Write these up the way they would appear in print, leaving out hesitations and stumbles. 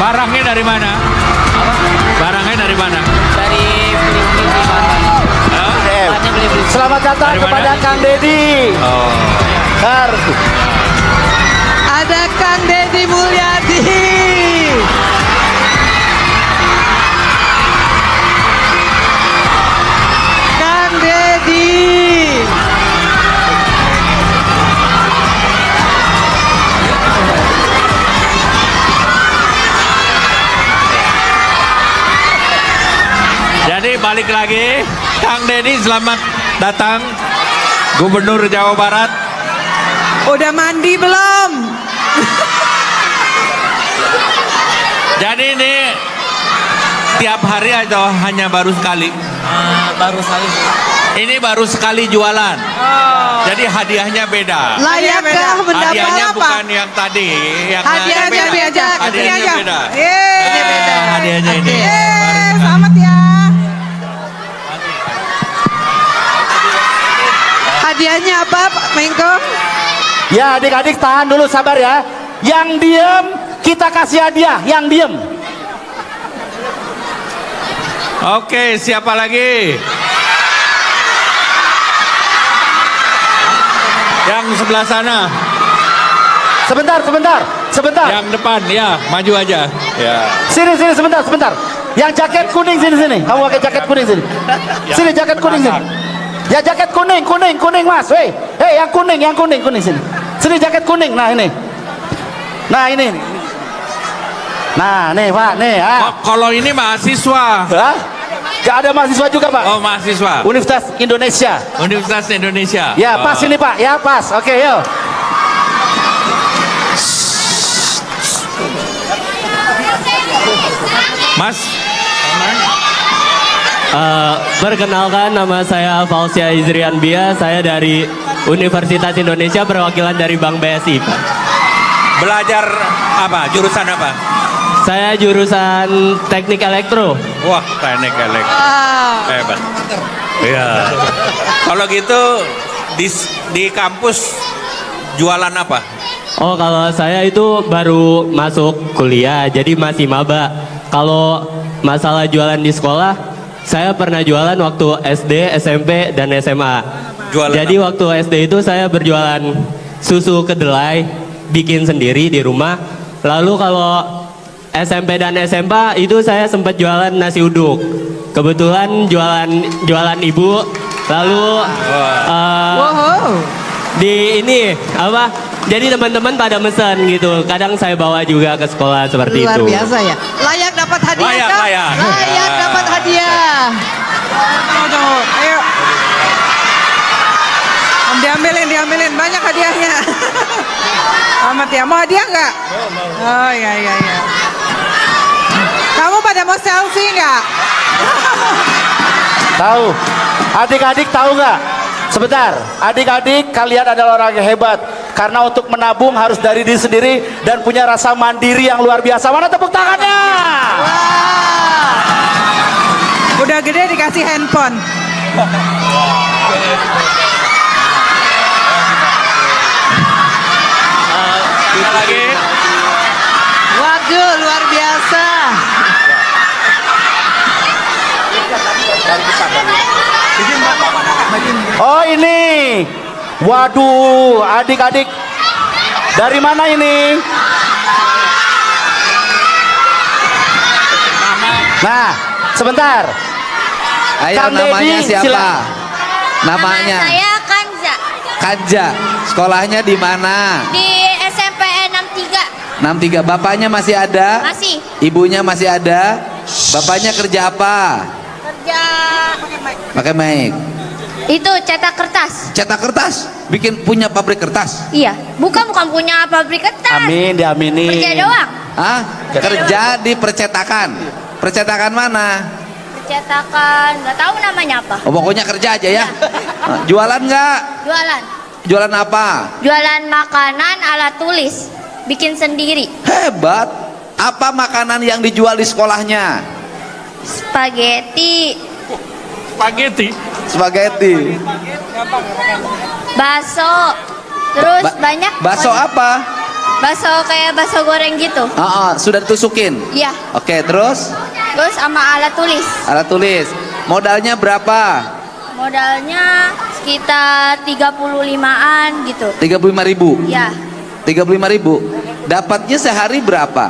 Barangnya dari mana? Barangnya dari mana? Dari beli-beli di Banten. Banyak beli-beli. Selamat datang Dari kepada mana? Kang Dedi. Oh. Kar. Ada Kang Dedi Mulyadi. Kang Dedi. Jadi balik lagi, Kang Dedi selamat datang, Gubernur Jawa Barat. Udah mandi belum? Jadi ini tiap hari atau hanya baru sekali? Baru sekali. Ini baru sekali jualan. Jadi hadiahnya beda. Layakkah mendapat Hadiahnya apa? bukan yang tadi, yang Hadiahnya beda. Hadiahnya beda. Ini beda. Hadiahnya ini. Selamat ya. Hadiahnya apa, Pak Mengko? Ya adik-adik tahan dulu, sabar ya. Yang diem kita kasih hadiah. Yang diem. Oke, siapa lagi? Yang sebelah sana, Sebentar. yang depan, ya, maju aja. Ya. Sini sebentar. Yang jaket kuning sini. Kamu pakai jaket kuning sini. Sini jaket kuning sini. Ya jaket kuning Mas. Hei, yang kuning sini. Sini jaket kuning. Nah ini. Nah, nih Pak, nih. Oh, kalau ini mahasiswa. Hah? Gak ada mahasiswa juga Pak. Oh, mahasiswa. Universitas Indonesia. Universitas Indonesia. Ya Oh. pas ini Pak, ya pas. Oke yuk. Mas, Perkenalkan, nama saya Fauzia Izrian Bia. Saya dari Universitas Indonesia, perwakilan dari Bank BSI, Pak. belajar apa? Jurusan apa? Saya jurusan Teknik Elektro. Wah, teknik elektro. Hebat. Iya. Kalau gitu di kampus jualan apa? Oh, kalau saya itu baru masuk kuliah, jadi masih maba. Kalau masalah jualan di sekolah, saya pernah jualan waktu SD, SMP, dan SMA. Jualan Jadi waktu SD itu saya berjualan susu kedelai, bikin sendiri di rumah. Lalu kalau SMP dan SMA itu saya sempat jualan nasi uduk. Kebetulan jualan ibu. Lalu Wow. di ini apa? Jadi teman-teman pada mesen gitu. Kadang saya bawa juga ke sekolah seperti Luar itu. biasa ya. Layak dapat hadiah Layak, kah? layak. Layak dapat hadiah. Tunggu. Ayo. Diambilin. Banyak hadiahnya. Selamat ya. Mau hadiah nggak? Oh iya. Kamu pada mau selfie nggak? Tahu. Adik-adik tahu nggak? Sebentar. Adik-adik kalian adalah orang yang hebat. Karena untuk menabung harus dari diri sendiri dan punya rasa mandiri yang luar biasa. Mana tepuk tangannya? Wah. Udah gede dikasih handphone. Kita lagi. Waduh, luar biasa. Oh ini. Waduh, adik-adik. Dari mana ini? Nah, sebentar. Ayo, Kang namanya Dedi, siapa? silakan. Namanya Saya Kanza Kanja. Sekolahnya di mana? di SMP 63. 63. Bapaknya masih ada? Masih Ibunya masih ada? Bapaknya kerja apa? kerja Pakai mic. itu cetak kertas. Cetak kertas? Bikin punya pabrik kertas? Iya, bukan punya pabrik kertas. Amin, diamini. Kerja doang. Hah? Kerja di percetakan. Percetakan mana? Cetakan, nggak tahu namanya apa. Oh, pokoknya kerja aja ya. Jualan nggak? Jualan. Jualan apa? Jualan makanan alat tulis. Bikin sendiri. Hebat. Apa makanan yang dijual di sekolahnya? Spaghetti, Spaghetti. bakso. Terus banyak. Bakso apa? Bakso kayak bakso goreng gitu. Sudah ditusukin. Iya. Oke, terus Terus sama alat tulis. alat tulis. Modalnya berapa? Modalnya sekitar 35-an gitu. 35.000. Ya. 35.000. Dapatnya sehari berapa?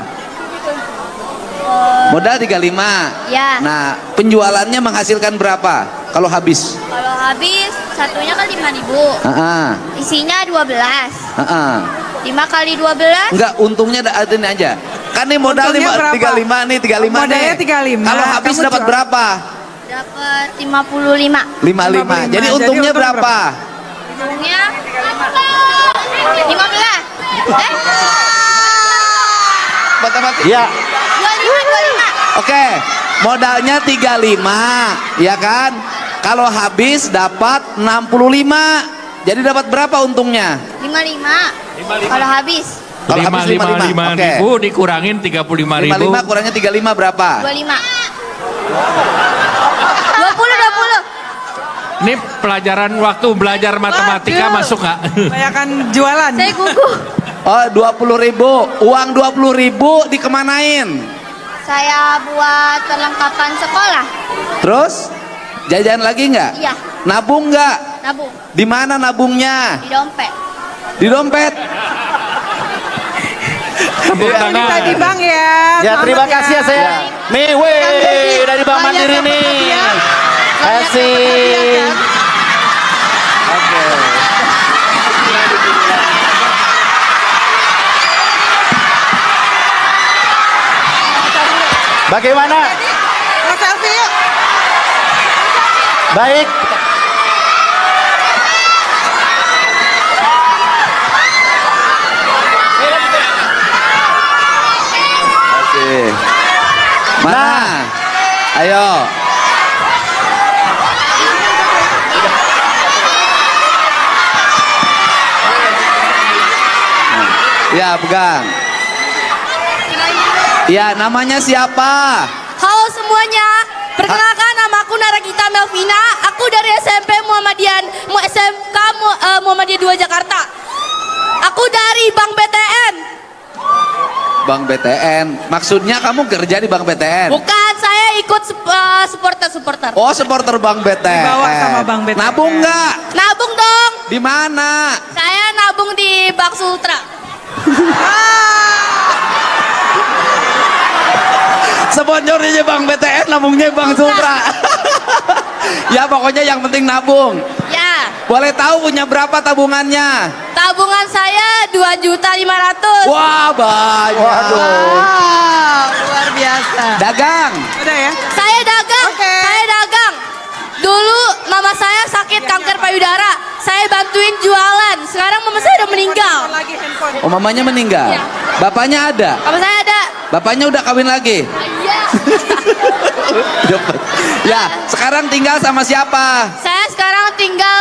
Modal 35. Ya. Nah, penjualannya menghasilkan berapa kalau habis? Kalau habis satunya kan 5.000. Isinya 12. 5 kali 12. Enggak, untungnya ada ini aja. Kan nih modal Untungnya berapa? 35 nih, 35 Modalnya nih. 35. Kalau habis Kamu dapat jual. berapa? Dapat 55. 55. Jadi Jadi untungnya untung berapa? Untungnya 15. Matematik. Ya. 25. Oke, modalnya 35, ya kan? Kalau habis dapat 65. Jadi dapat berapa untungnya? 55. Kalau habis Kalau habis 55. Oke. ribu dikurangin 35.000. 55 kurangnya 35 berapa? 25. 20. Ini pelajaran waktu belajar matematika Waduh. masuk nggak? Kebanyakan jualan. Saya gugup. Oh, 20.000. Uang 20.000 dikemanain? Saya buat perlengkapan sekolah. Terus jajan lagi nggak? Iya. Nabung nggak? Nabung Di mana nabungnya? di dompet. Di dompet. Tepuk Ini tangan. tadi bang ya. Ya, terima Selamat kasih ya saya. Miwe dari Bank Mandiri nih. Kasih. Oke. Bagaimana? Mau selfie yuk. Baik. Oke. Mana? Nah. Ayo. Ya, pegang. Ya, namanya siapa? Halo semuanya, perkenalkan nama aku Naragita Melvina. Aku dari SMP SMK Muhammadiyah 2 Jakarta. Aku dari Bank BTN. Bank BTN. Maksudnya kamu kerja di Bank BTN? Bukan, saya ikut supporter. Oh, supporter Bank BTN. Dibawa sama Bank BTN. Nabung nggak? Nabung dong. Di mana? Saya nabung di Bank Sultra. Sponsornya Bank BTN, nabungnya Bank Sultra. Ya, pokoknya yang penting nabung. Ya, Boleh tahu punya berapa tabungannya? tabungan saya 2.500.000. Wah, banyak. Wow, luar biasa. Dagang. Udah ya. Saya dagang. Oke. Saya dagang. Dulu mama saya sakit kanker payudara. Saya bantuin jualan. Sekarang mama saya udah meninggal. Handphone lagi handphone. Oh, mamanya meninggal. Iya. Bapaknya ada. Mama saya ada. Bapaknya udah kawin lagi. Iya. Ya, sekarang tinggal sama siapa? Saya sekarang tinggal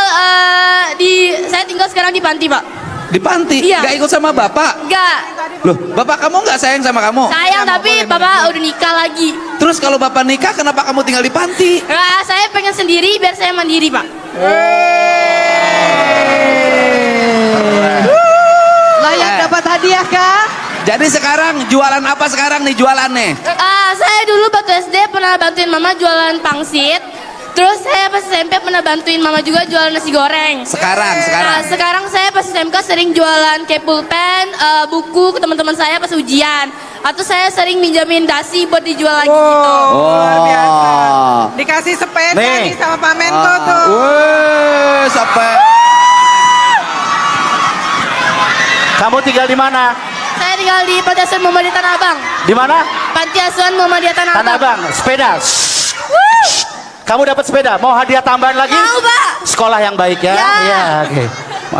sekarang di panti, Pak. Di panti. Iya. Gak ikut sama bapak. Enggak. Loh, bapak kamu nggak sayang sama kamu? Sayang tapi Bapak udah nikah lagi. Terus kalau bapak nikah, kenapa kamu tinggal di panti? Nah, saya pengen sendiri biar saya mandiri, Pak. Layak dapat hadiah kah? Jadi sekarang jualan apa sekarang nih jualannya? Saya dulu waktu SD pernah bantuin mama jualan pangsit. Terus saya pas SMP pernah bantuin mama juga jualan nasi goreng. Sekarang. Nah, sekarang saya pas SMK sering jualan kayak pulpen, buku ke teman-teman saya pas ujian. Atau saya sering minjamin dasi buat dijual lagi gitu. Luar biasa. Oh. Dikasih sepeda Nih. nih sama Pak Menko tuh. Wih, sampai. Kamu tinggal di mana? Saya tinggal di Panti Asuhan Muhammadiyah Tanah Abang. Di mana? Panti Asuhan Muhammadiyah Tanah Tanah Abang. Abang. Sepeda. Kamu dapat sepeda. Mau hadiah tambahan lagi? Mau, Pak. Sekolah yang baik ya. Ya. Iya, oke.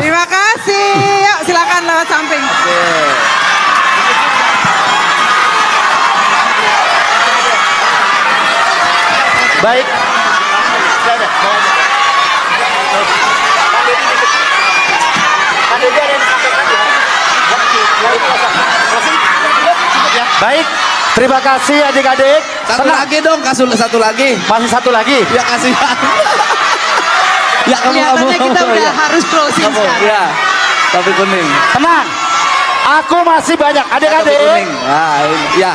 Terima kasih. Yuk silakan lewat samping. Baik. Baik, terima kasih adik-adik. Satu Tenang. lagi dong, satu lagi. Masih satu lagi. Ya kasih. Ya kamu. Kelihatannya kita udah Ya. harus closing Kamu, sekarang. ya. Tapi kuning. Tenang. Aku masih banyak. Kartu Adik-adik. kuning. Ah, ini. Ya.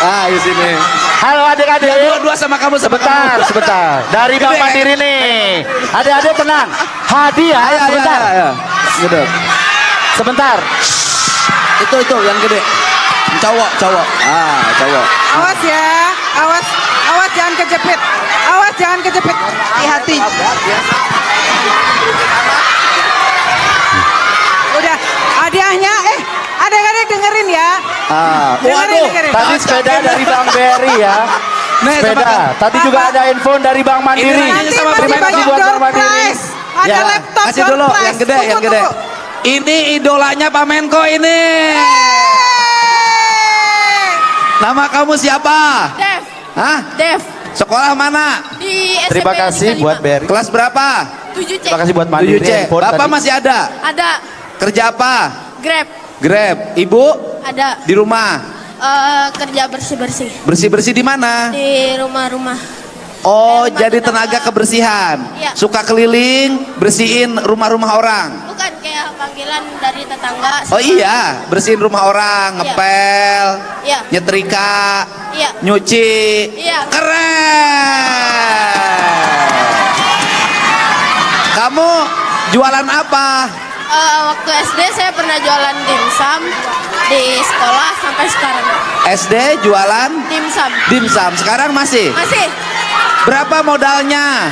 Ah, di sini. Halo adik-adik. Ya, dua sama kamu sama Sebentar, kamu. sebentar. Dari Bank Gede. Mandiri nih. Adik-adik tenang. Hadiah, Ayo, sebentar. ayo. Gede. Sebentar. Itu yang gede. Cowok. Ah, cowok. Awas ya, awas jangan kejepit. Awas jangan kejepit. Hati-hati. Udah, hadiahnya adik-adik dengerin ya. Ah, waduh. Dengerin. Tadi sepeda dari Bang Beri ya. Nih, sama Sepeda. kamu. Tadi juga ada handphone dari Bank Mandiri. Ini Nanti sama masih terima kasih banyak buat door Bank Mandiri. prize. Ada Ya, laptop Kasih door dulu prize. yang gede, Tunggu, yang gede. tunggu. Ini idolanya Pak Menko ini. Nama kamu siapa? Dev, Hah? Dev Sekolah mana? di SMP Terima kasih 35. buat Beri. Kelas berapa? 7C. Terima kasih buat Mandiri. 7C. handphone Bapak tadi. masih ada? Ada Kerja apa? Grab, Grab. Ibu ada di rumah. kerja bersih-bersih Bersih-bersih di mana? di rumah-rumah. Oh, Rumah jadi tetangga. tenaga kebersihan. Iya. Suka keliling, bersihin rumah-rumah orang. Bukan kayak panggilan dari tetangga. Oh iya, bersihin rumah orang, Iya. ngepel, Iya. nyetrika, Iya. nyuci. Iya. Keren. Kamu jualan apa? Waktu SD saya pernah jualan dimsum di sekolah sampai sekarang. SD jualan Dimsum. dimsum. Sekarang masih? Masih. Berapa modalnya?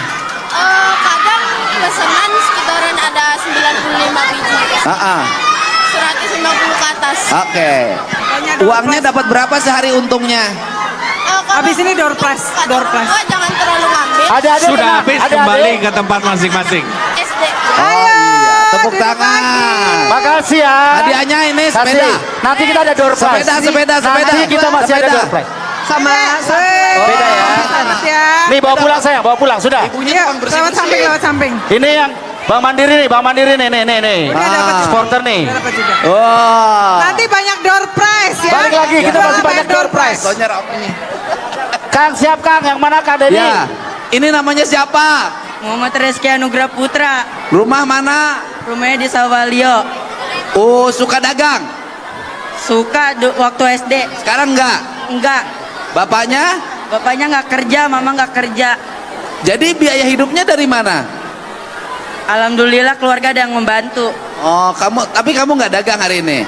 Kadang pesanan sekitaran ada 95 biji. 150 ke atas. Oke. Banyak door Uangnya prize. dapat berapa sehari untungnya? Kalau Habis ini door prize, door prize. Jangan terlalu ngambil. Adik-adik Sudah tenang. habis, Adik-adik. kembali ke tempat masing-masing. SD. Oh iya, tepuk terima tangan. Makasih ya. Hadiahnya ini Kasih. sepeda. Nanti kita ada door prize. Sepeda. Nanti kita masih ada Sepeda. door prize. Sama. Beda ya. Selamat ya. Nih bawa pulang sayang, bawa pulang sudah. Ibunya Yuk, tukang lewat samping, lewat samping. Ini yang Bank Mandiri nih, nih. Udah dapat juga. Supporter nih. Udah dapat juga. Wah. Nanti banyak door prize ya. Balik lagi, kita masih banyak door prize. Soalnya rapi nih. Kang, siap Kang, yang mana Kang Denny? Ya. Ini namanya siapa? Muhammad Reski Anugrah Putra, Rumah mana? rumahnya di Sawalio. Oh, suka dagang. Suka waktu SD, Sekarang enggak. enggak. Bapaknya? Bapaknya nggak kerja, mama nggak kerja. Jadi biaya hidupnya dari mana? Alhamdulillah keluarga ada yang membantu. Oh, tapi kamu nggak dagang hari ini?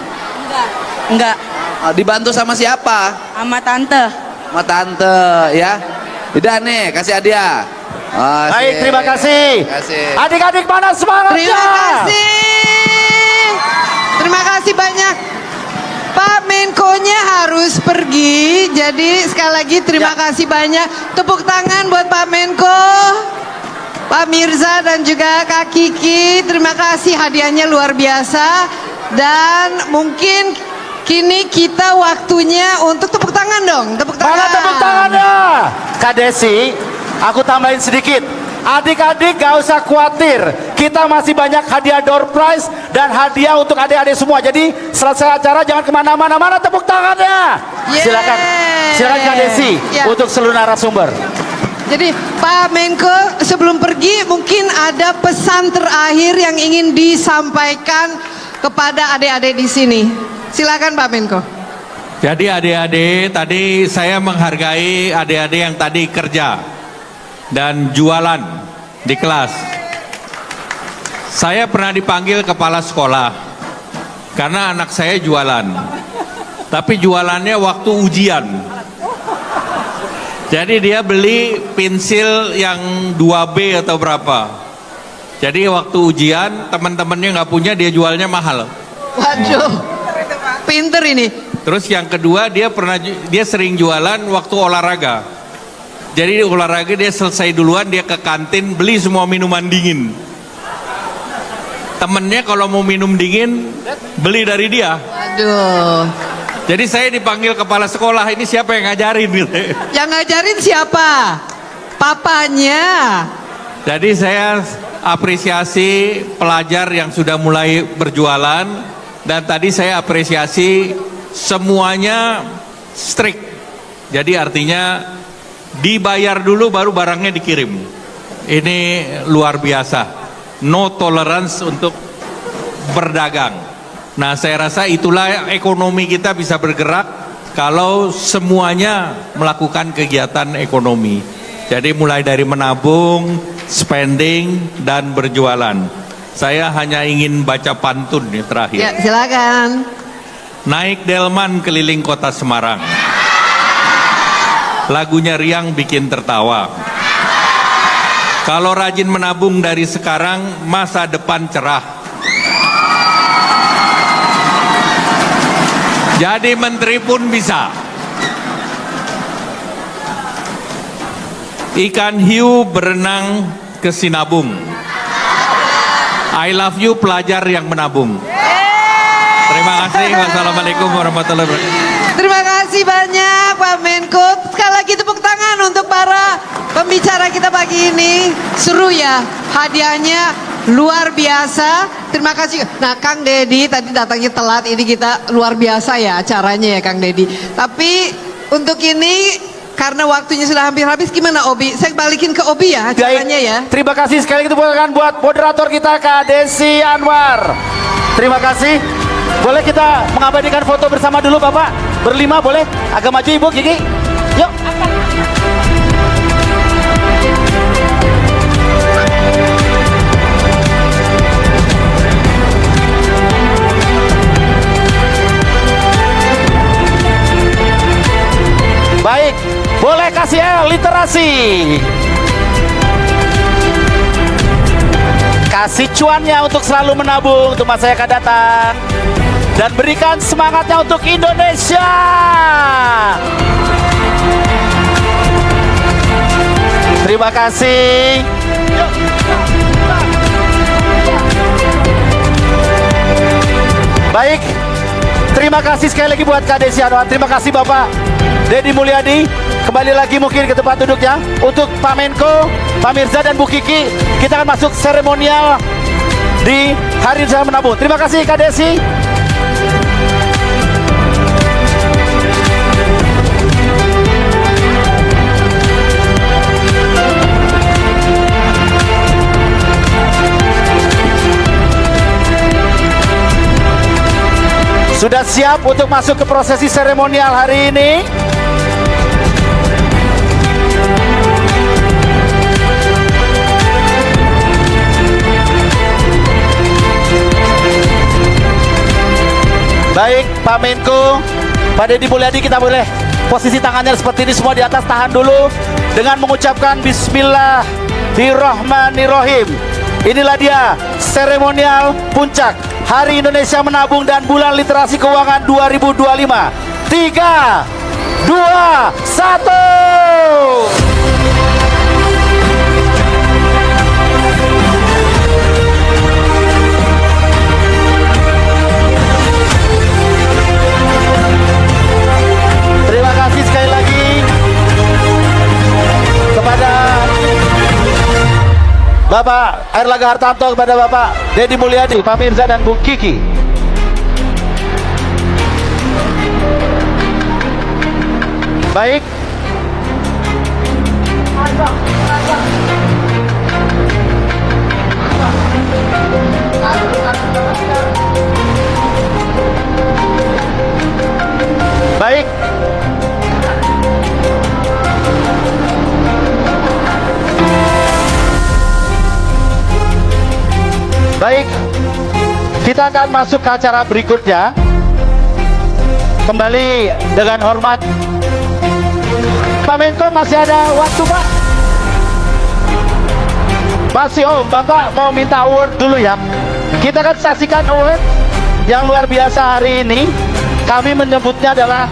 Enggak, Oh, dibantu sama siapa? sama tante. Sama tante ya. Udah nih, kasih hadiah. Oh, Baik, terima kasih. Terima kasih. Adik-adik mana semangatnya? Terima kasih. Terima kasih banyak. Pak Menko-nya harus pergi. Jadi sekali lagi terima kasih banyak. Tepuk tangan buat Pak Menko. Pak Mirza dan juga Kak Kiki. Terima kasih hadiahnya luar biasa. Dan mungkin kini kita waktunya untuk tepuk tangan dong. Tepuk tangan. Mana tepuk tangannya? Kak Desi, aku tambahin sedikit. Adik-adik gak usah khawatir. Kita masih banyak hadiah door prize dan hadiah untuk adik-adik semua. Jadi selesai acara jangan kemana-mana. Mana tepuk tangannya? Yeay. Silakan Kak Desi Ya. untuk seluruh narasumber. Jadi Pak Menko sebelum pergi mungkin ada pesan terakhir yang ingin disampaikan kepada adik-adik di sini. Silakan Pak Menko. Jadi adik-adik, tadi saya menghargai adik-adik yang tadi kerja dan jualan di kelas. Saya pernah dipanggil kepala sekolah karena anak saya jualan. Tapi jualannya waktu ujian. Jadi dia beli pensil yang 2B atau berapa. Jadi waktu ujian teman-temannya nggak punya, dia jualnya mahal. Waduh, pinter ini. Terus yang kedua dia sering jualan waktu olahraga. Jadi olahraga dia selesai duluan, dia ke kantin beli semua minuman dingin. Temennya kalau mau minum dingin beli dari dia. Waduh. Jadi saya dipanggil kepala sekolah, ini siapa yang ngajarin gitu. Yang ngajarin siapa? Papanya. Jadi saya apresiasi pelajar yang sudah mulai berjualan, dan tadi saya apresiasi semuanya strict. Jadi artinya dibayar dulu baru barangnya dikirim. Ini luar biasa. No tolerance untuk berdagang. Nah, saya rasa itulah ekonomi kita bisa bergerak kalau semuanya melakukan kegiatan ekonomi. Jadi mulai dari menabung, spending, dan berjualan. Saya hanya ingin baca pantun nih terakhir. Ya, silakan. Naik delman keliling kota Semarang. Lagunya riang bikin tertawa. Kalau rajin menabung dari sekarang, masa depan cerah. Jadi menteri pun bisa. Ikan hiu berenang ke Sinabung. I love you pelajar yang menabung. Terima kasih. Wassalamualaikum warahmatullahi wabarakatuh. Terima kasih banyak Pak Menko. Sekali lagi tepuk tangan untuk para pembicara kita pagi ini. Seru ya, hadiahnya luar biasa. Terima kasih. Nah, Kang Deddy tadi datangnya telat. Ini kita luar biasa ya acaranya ya Kang Deddy. Tapi untuk ini karena waktunya sudah hampir habis, gimana Obi? Saya balikin ke Obi ya acaranya ya. Terima kasih sekali lagi buat moderator kita Kak Desi Anwar. Terima kasih. Boleh kita mengabadikan foto bersama dulu Bapak? Berlima boleh? Agak maju Ibu Kiki. Yuk. Baik, boleh kasih literasi. Kasih cuannya untuk selalu menabung untuk masa yang akan datang. Dan berikan semangatnya untuk Indonesia. Terima kasih. Baik, terima kasih sekali lagi buat Kak Desi Anwar. Terima kasih Bapak Deddy Mulyadi. Kembali lagi mungkin ke tempat duduknya. Untuk Pak Menko, Pak Mirza dan Bu Kiki, kita akan masuk seremonial di Hari Indonesia Menabung. Terima kasih Kak Desi. Sudah siap untuk masuk ke prosesi seremonial hari ini? Baik, Pak Menko, Pak Deddy Mulyadi, kita boleh posisi tangannya seperti ini semua di atas, tahan dulu dengan mengucapkan Bismillahirrahmanirrahim. Inilah dia seremonial puncak Hari Indonesia Menabung dan Bulan Literasi Keuangan 2025. 3, 2, 1. Terima kasih sekali lagi kepada Bapak Airlangga Hartarto, kepada Bapak Deddy Mulyadi, Pak Mirza dan Bu Kiki. Baik. Baik. Baik, kita akan masuk ke acara berikutnya. Kembali dengan hormat, Pak Menko masih ada waktu Pak? Masih, oh Bapak mau minta award dulu ya. Kita akan saksikan award yang luar biasa hari ini. Kami menyebutnya adalah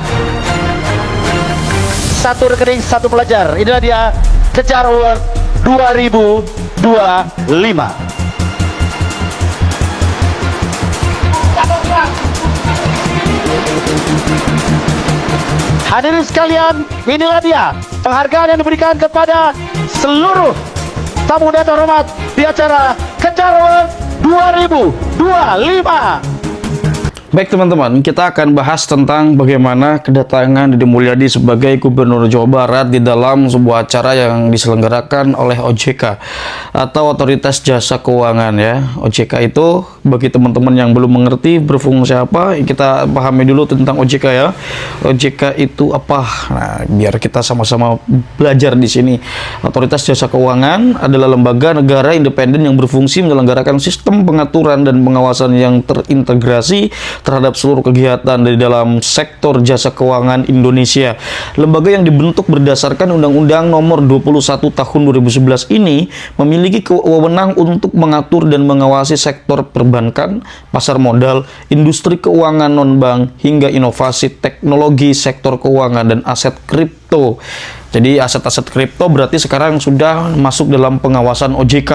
satu rekening satu pelajar. Inilah dia Kejar Award 2025. Hadirin sekalian, inilah dia penghargaan yang diberikan kepada seluruh tamu dan terhormat di acara Kejar Award 2025. Baik teman-teman, kita akan bahas tentang bagaimana kedatangan Deddy Mulyadi sebagai Gubernur Jawa Barat di dalam sebuah acara yang diselenggarakan oleh OJK atau Otoritas Jasa Keuangan ya. OJK itu bagi teman-teman yang belum mengerti berfungsi apa, kita pahami dulu tentang OJK ya. OJK itu apa? Nah, biar kita sama-sama belajar di sini. Otoritas Jasa Keuangan adalah lembaga negara independen yang berfungsi menyelenggarakan sistem pengaturan dan pengawasan yang terintegrasi terhadap seluruh kegiatan dari dalam sektor jasa keuangan Indonesia. Lembaga yang dibentuk berdasarkan Undang-Undang Nomor 21 Tahun 2011 ini memiliki wewenang untuk mengatur dan mengawasi sektor perbankan, pasar modal, industri keuangan non-bank, hingga inovasi teknologi sektor keuangan dan aset kripto. Jadi aset-aset kripto berarti sekarang sudah masuk dalam pengawasan OJK,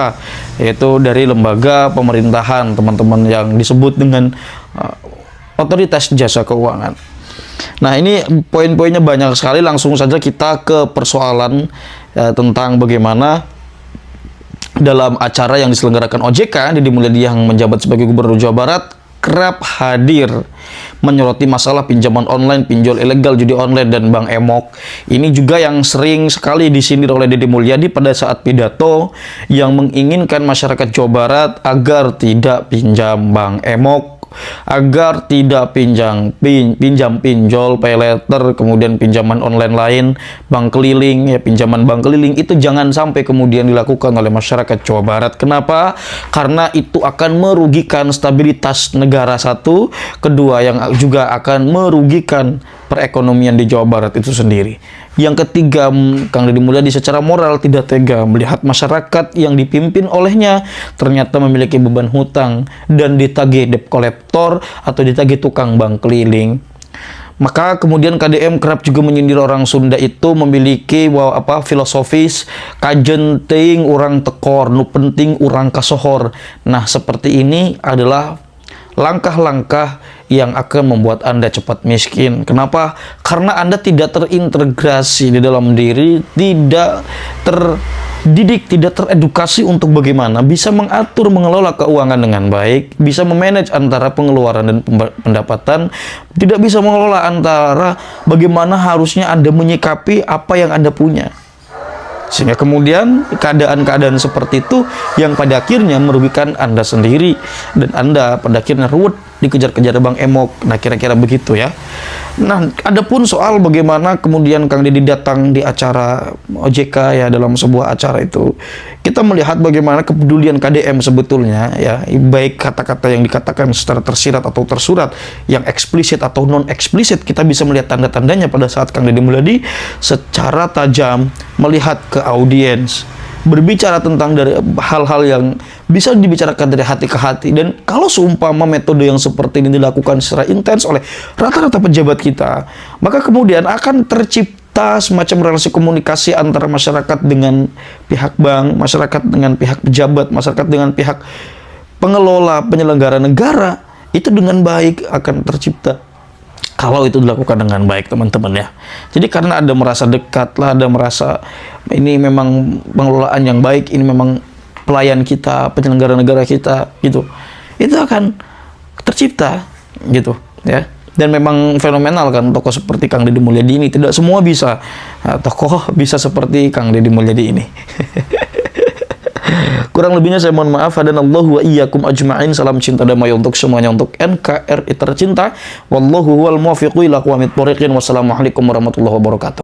yaitu dari lembaga pemerintahan teman-teman yang disebut dengan Otoritas Jasa Keuangan. Nah, ini poin-poinnya banyak sekali. Langsung saja kita ke persoalan tentang bagaimana dalam acara yang diselenggarakan OJK, Deddy Mulyadi yang menjabat sebagai Gubernur Jawa Barat kerap hadir menyoroti masalah pinjaman online, pinjol ilegal, judi online, dan Bank Emok. Ini juga yang sering sekali disindir oleh Deddy Mulyadi pada saat pidato yang menginginkan masyarakat Jawa Barat agar tidak pinjam Bank Emok, agar tidak pinjam pinjol, pay letter, kemudian pinjaman online lain, bank keliling, ya pinjaman bank keliling itu jangan sampai kemudian dilakukan oleh masyarakat Jawa Barat. Kenapa? Karena itu akan merugikan stabilitas negara satu, kedua yang juga akan merugikan perekonomian di Jawa Barat itu sendiri. Yang ketiga, Kang Deddy Mulyadi secara moral tidak tega melihat masyarakat yang dipimpin olehnya ternyata memiliki beban hutang dan ditagih debt collector atau ditagih tukang bank keliling. Maka kemudian KDM kerap juga menyindir orang Sunda itu memiliki filosofis kajen teuing urang tekor, nu penting urang kasohor. Nah, seperti ini adalah langkah-langkah yang akan membuat Anda cepat miskin. Kenapa? Karena Anda tidak terintegrasi di dalam diri, tidak terdidik, tidak teredukasi untuk bagaimana bisa mengatur, mengelola keuangan dengan baik, bisa memanage antara pengeluaran dan pendapatan, tidak bisa mengelola antara bagaimana harusnya Anda menyikapi apa yang Anda punya. Sehingga kemudian keadaan-keadaan seperti itu yang pada akhirnya merugikan Anda sendiri dan Anda pada akhirnya ruwet dikejar-kejar Bank Emok. Nah, kira-kira begitu ya. Nah, adapun soal bagaimana kemudian Kang Deddy datang di acara OJK ya, dalam sebuah acara itu kita melihat bagaimana kepedulian KDM sebetulnya ya, baik kata-kata yang dikatakan secara tersirat atau tersurat, yang eksplisit atau non eksplisit, kita bisa melihat tanda-tandanya pada saat Kang Deddy Mulyadi secara tajam melihat ke audiens, berbicara tentang dari hal-hal yang bisa dibicarakan dari hati ke hati. Dan kalau seumpama metode yang seperti ini dilakukan secara intens oleh rata-rata pejabat kita, maka kemudian akan tercipta semacam relasi komunikasi antara masyarakat dengan pihak bank, masyarakat dengan pihak pejabat, masyarakat dengan pihak pengelola, penyelenggara negara, itu dengan baik akan tercipta kalau itu dilakukan dengan baik, teman-teman ya. Jadi karena Anda merasa dekat lah, Anda merasa ini memang pengelolaan yang baik, ini memang pelayan kita, penyelenggara negara kita gitu, itu akan tercipta gitu ya. Dan memang fenomenal kan tokoh seperti Kang Deddy Mulyadi ini. Tidak semua bisa tokoh bisa seperti Kang Deddy Mulyadi ini. Kurang lebihnya saya mohon maaf. Hadanallahu wa iyyakum ajma'in. Salam cinta damai untuk semuanya, untuk NKRI tercinta. Wallahu huwal muwaffiq ila aqwamit thoriqin. Wassalamualaikum warahmatullahi wabarakatuh.